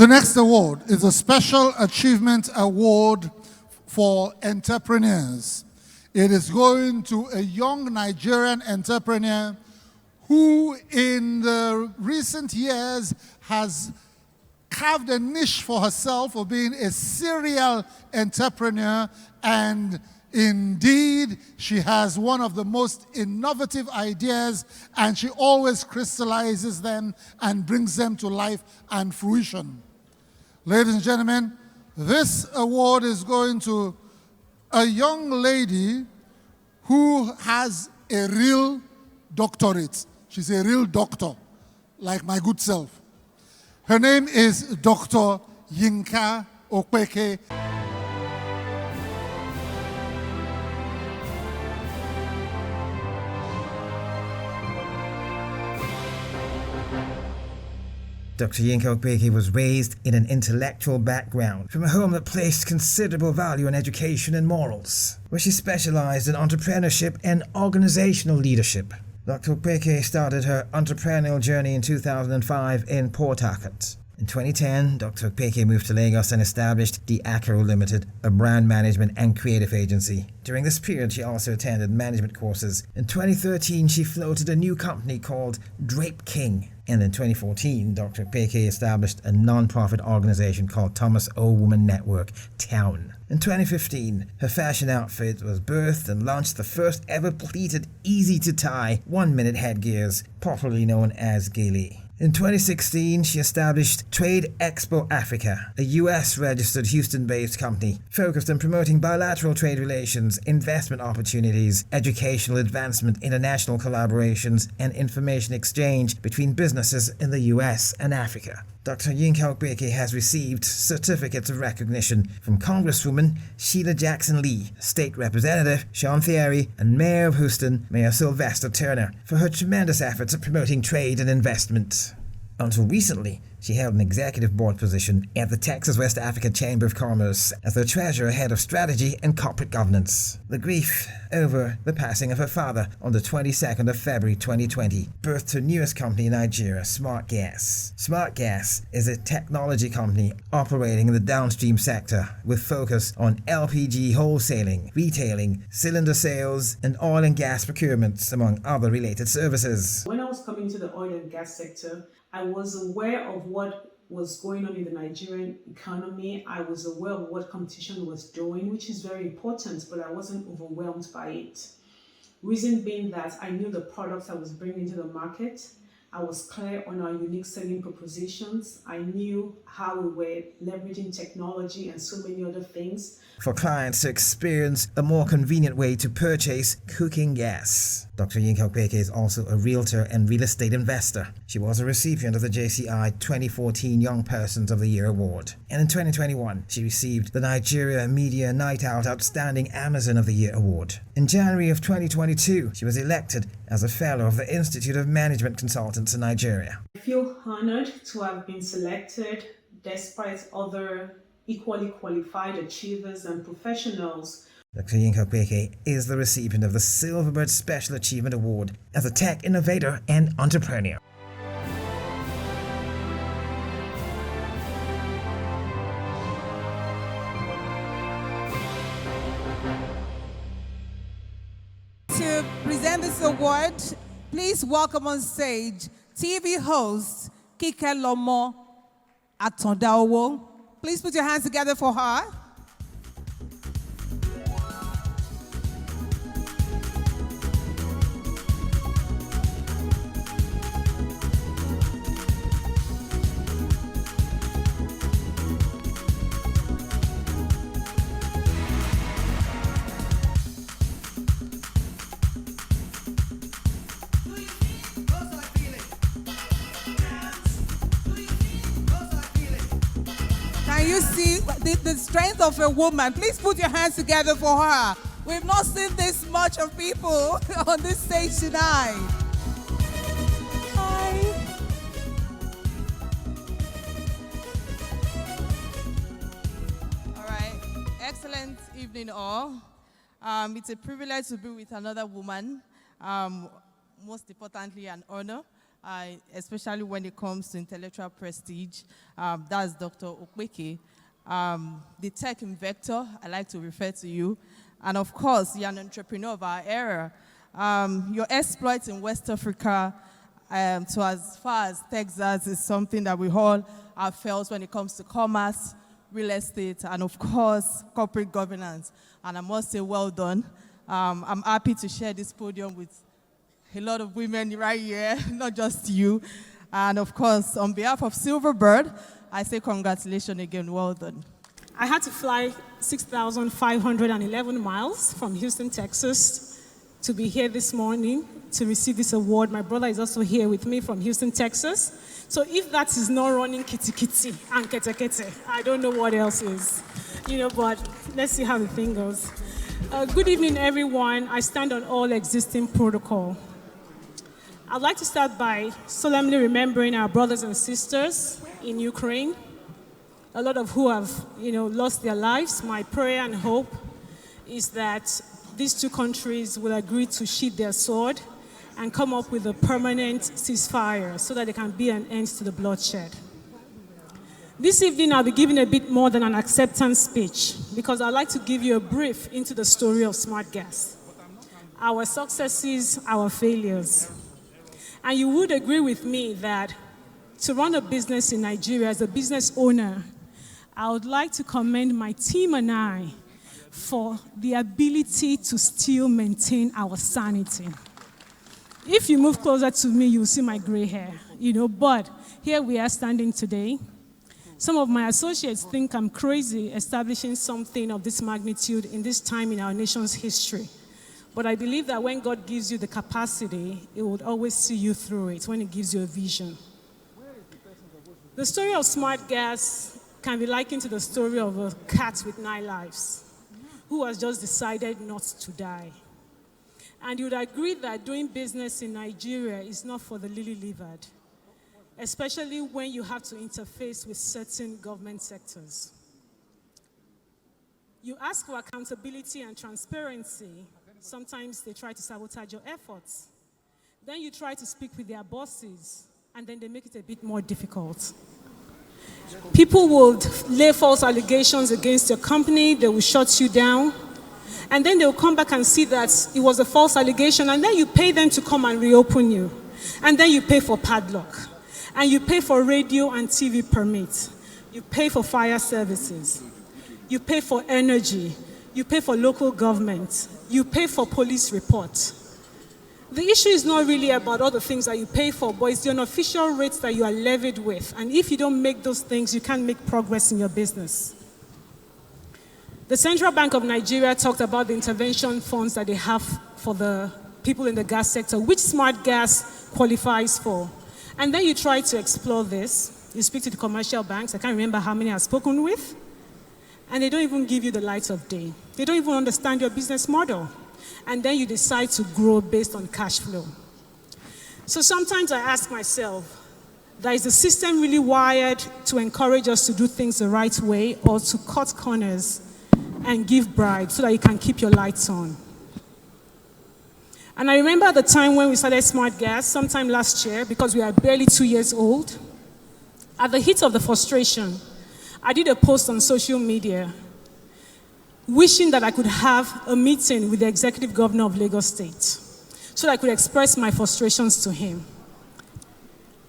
The next award is a Special Achievement Award for entrepreneurs. It is going to a young Nigerian entrepreneur who in the recent years has carved a niche for herself of being a serial entrepreneur, and indeed she has one of the most innovative ideas, and she always crystallizes them and brings them to life and fruition. Ladies and gentlemen, this award is going to a young lady who has a real doctorate. She's a real doctor, like my good self. Her name is Dr. Yinka Opeke. Dr. Yinka Opeke was raised in an intellectual background from a home that placed considerable value on education and morals, where she specialized in entrepreneurship and organizational leadership. Dr. Opeke started her entrepreneurial journey in 2005 in Port Harcourt. In 2010, Dr. Opeke moved to Lagos and established the Acro Limited, a brand management and creative agency. During this period, she also attended management courses. In 2013, she floated a new company called Drape King. And in 2014, Dr. Opeke established a non-profit organization called Thomas O. Woman Network, Town. In 2015, her fashion outfit was birthed and launched the first ever pleated, easy-to-tie, one-minute headgears, popularly known as Gaily. In 2016, she established Trade Expo Africa, a US-registered Houston-based company focused on promoting bilateral trade relations, investment opportunities, educational advancement, international collaborations, and information exchange between businesses in the US and Africa. Dr. Yinka Opeke has received certificates of recognition from Congresswoman Sheila Jackson-Lee, State Representative Sean Thierry, and Mayor of Houston, Mayor Sylvester Turner, for her tremendous efforts at promoting trade and investment. Until recently, she held an executive board position at the Texas West Africa Chamber of Commerce as the treasurer, head of strategy and corporate governance. The grief over the passing of her father on the 22nd of February 2020 birthed her newest company in Nigeria, Smart Gas. Smart Gas is a technology company operating in the downstream sector with focus on LPG wholesaling, retailing, cylinder sales, and oil and gas procurements, among other related services. When I was coming to the oil and gas sector, I was aware of what was going on in the Nigerian economy. I was aware of what competition was doing, which is very important, but I wasn't overwhelmed by it. Reason being that I knew the products I was bringing to the market. I was clear on our unique selling propositions. I knew how we were leveraging technology and so many other things for clients to experience a more convenient way to purchase cooking gas. Dr. Yinka Opeke is also a realtor and real estate investor. She was a recipient of the JCI 2014 Young Persons of the Year Award. And in 2021, she received the Nigeria Media Night Out Outstanding Amazon of the Year Award. In January of 2022, she was elected as a fellow of the Institute of Management Consultants in Nigeria. I feel honored to have been selected despite other equally qualified achievers and professionals. Dr. Yinka Opeke is the recipient of the Silverbird Special Achievement Award as a tech innovator and entrepreneur. To present this award, please welcome on stage TV host Kike Lomo Atondaowo. Please put your hands together for her. Can you see the strength of a woman? Please put your hands together for her. We've not seen this much of people on this stage tonight. Hi. All right. Excellent evening, all. It's a privilege to be with another woman. Most importantly, an honor. especially when it comes to intellectual prestige. That's Dr. Opeke. The tech inventor, I like to refer to you. And of course, you're an entrepreneur of our era. Your exploits in West Africa, to as far as Texas, is something that we all have felt when it comes to commerce, real estate, and of course, corporate governance. And I must say, well done. I'm happy to share this podium with a lot of women right here, not just you. And of course, on behalf of Silverbird, I say congratulations again, well done. I had to fly 6,511 miles from Houston, Texas, to be here this morning to receive this award. My brother is also here with me from Houston, Texas. So if that is not running kitty kitty and kete kete, I don't know what else is. But let's see how the thing goes. Good evening, everyone. I stand on all existing protocol. I'd like to start by solemnly remembering our brothers and sisters in Ukraine, a lot of who have, lost their lives. My prayer and hope is that these two countries will agree to sheath their sword and come up with a permanent ceasefire so that there can be an end to the bloodshed. This evening, I'll be giving a bit more than an acceptance speech because I'd like to give you a brief into the story of Smart Gas, our successes, our failures. And you would agree with me that to run a business in Nigeria as a business owner, I would like to commend my team and I for the ability to still maintain our sanity. If you move closer to me, you'll see my gray hair, but here we are standing today. Some of my associates think I'm crazy establishing something of this magnitude in this time in our nation's history. But I believe that when God gives you the capacity, it will always see you through it when it gives you a vision. The story of Smart Gas can be likened to the story of a cat with 9 lives who has just decided not to die. And you would agree that doing business in Nigeria is not for the lily-livered, especially when you have to interface with certain government sectors. You ask for accountability and transparency. Sometimes they try to sabotage your efforts. Then you try to speak with their bosses, and then they make it a bit more difficult. People will lay false allegations against your company. They will shut you down. And then they will come back and see that it was a false allegation, and then you pay them to come and reopen you. And then you pay for padlock. And you pay for radio and TV permits. You pay for fire services. You pay for energy. You pay for local government. You pay for police report. The issue is not really about all the things that you pay for, but it's the unofficial rates that you are levied with. And if you don't make those things, you can't make progress in your business. The Central Bank of Nigeria talked about the intervention funds that they have for the people in the gas sector, which Smart Gas qualifies for. And then you try to explore this. You speak to the commercial banks. I can't remember how many I've spoken with. And they don't even give you the light of day. They don't even understand your business model. And then you decide to grow based on cash flow. So sometimes I ask myself, is the system really wired to encourage us to do things the right way or to cut corners and give bribes so that you can keep your lights on? And I remember at the time when we started Smart Gas, sometime last year, because we are barely 2 years old, at the heat of the frustration, I did a post on social media wishing that I could have a meeting with the executive governor of Lagos State so that I could express my frustrations to him.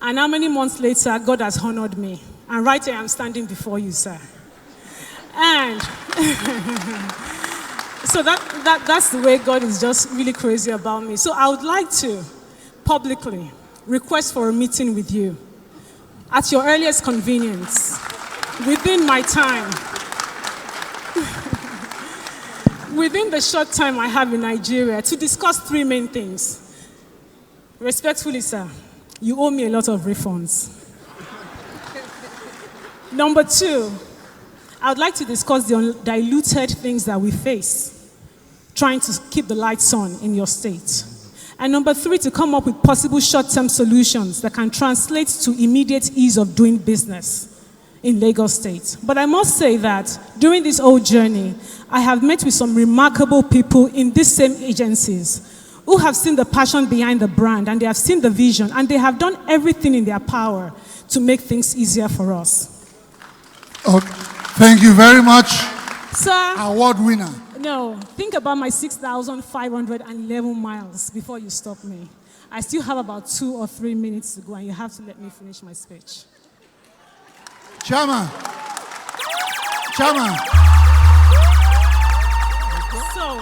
And how many months later, God has honored me. And right here, I'm standing before you, sir. And so that's the way God is just really crazy about me. So I would like to publicly request for a meeting with you at your earliest convenience, within my time, within the short time I have in Nigeria, to discuss 3 main things. Respectfully, sir, you owe me a lot of refunds. Number 2, I would like to discuss the undiluted things that we face, trying to keep the lights on in your state. And number 3, to come up with possible short-term solutions that can translate to immediate ease of doing business in Lagos State. But I must say that during this whole journey, I have met with some remarkable people in these same agencies who have seen the passion behind the brand, and they have seen the vision, and they have done everything in their power to make things easier for us. Thank you very much. Sir, Award winner. no, think about my 6,511 miles before you stop me. I still have about 2 or 3 minutes to go, and you have to let me finish my speech. Chairman. So,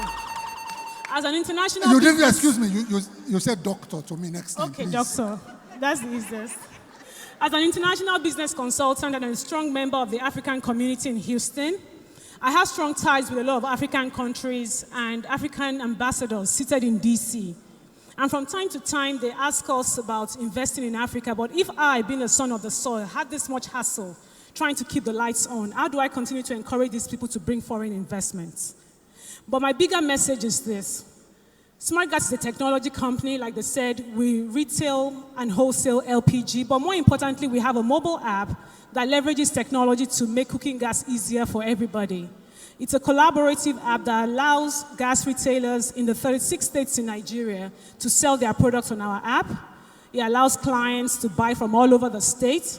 as an international You didn't, business- excuse me, you said doctor to me next time. Okay, please. doctor. That's the easiest. As an international business consultant and a strong member of the African community in Houston, I have strong ties with a lot of African countries and African ambassadors seated in DC. And from time to time, they ask us about investing in Africa. But if I, being a son of the soil, had this much hassle trying to keep the lights on, how do I continue to encourage these people to bring foreign investments? But my bigger message is this. SmartGas is a technology company. Like they said, we retail and wholesale LPG, but more importantly, we have a mobile app that leverages technology to make cooking gas easier for everybody. It's a collaborative app that allows gas retailers in the 36 states in Nigeria to sell their products on our app. It allows clients to buy from all over the state,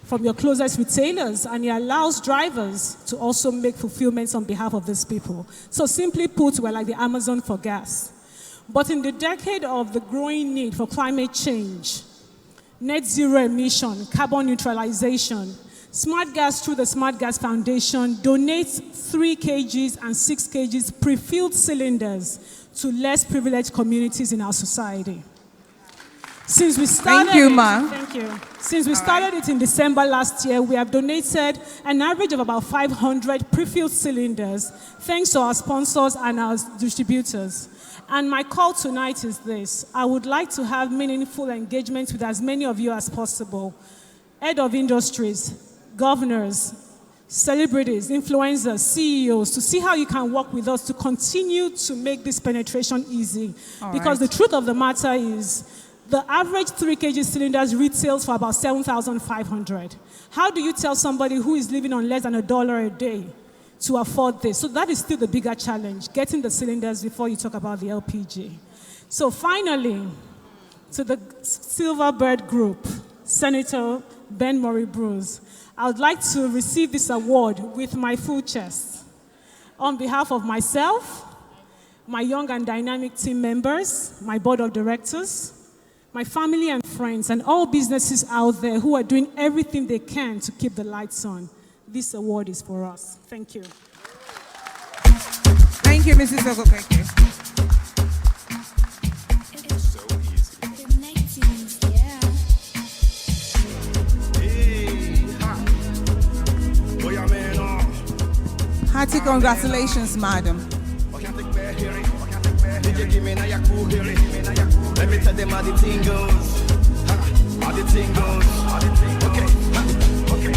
from your closest retailers, and it allows drivers to also make fulfillments on behalf of these people. So simply put, we're like the Amazon for gas. But in the decade of the growing need for climate change, net zero emission, carbon neutralization, SmartGas through the SmartGas Foundation donates 3 kgs and 6 kgs pre-filled cylinders to less privileged communities in our society. Since we started, Thank you, ma'am. Thank you. Since we started it in December last year, we have donated an average of about 500 pre-filled cylinders, thanks to our sponsors and our distributors. And my call tonight is this. I would like to have meaningful engagement with as many of you as possible. Head of industries, governors, celebrities, influencers, CEOs, to see how you can work with us to continue to make this penetration easy. Because the truth of the matter is, the average 3 kg cylinders retails for about 7,500. How do you tell somebody who is living on less than $1 a day to afford this? So that is still the bigger challenge, getting the cylinders before you talk about the LPG. So finally, to the Silverbird Group, Senator Ben Murray-Bruce, I would like to receive this award with my full chest. On behalf of myself, my young and dynamic team members, my board of directors, my family and friends, and all businesses out there who are doing everything they can to keep the lights on, this award is for us. Thank you. Thank you, Mrs. Opeke. It's so easy. Connecting, yeah. Hearty congratulations, madam. Let me tell them how the thing goes. How the thing goes. Okay.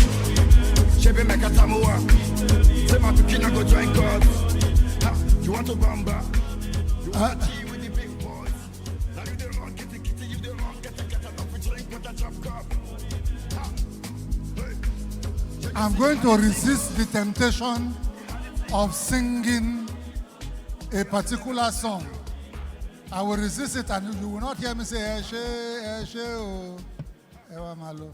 Shebe make a tamuwa. Say my tukina go join God. You want to bamba? You want to tea with the big boys. Now you the wrong, get the kitty, you the wrong, get the enough to drink with a drop cup. I'm going to resist the temptation of singing a particular song. I will resist it, and you will not hear me say, Eshe, Eshe, oh, Ewa Malo.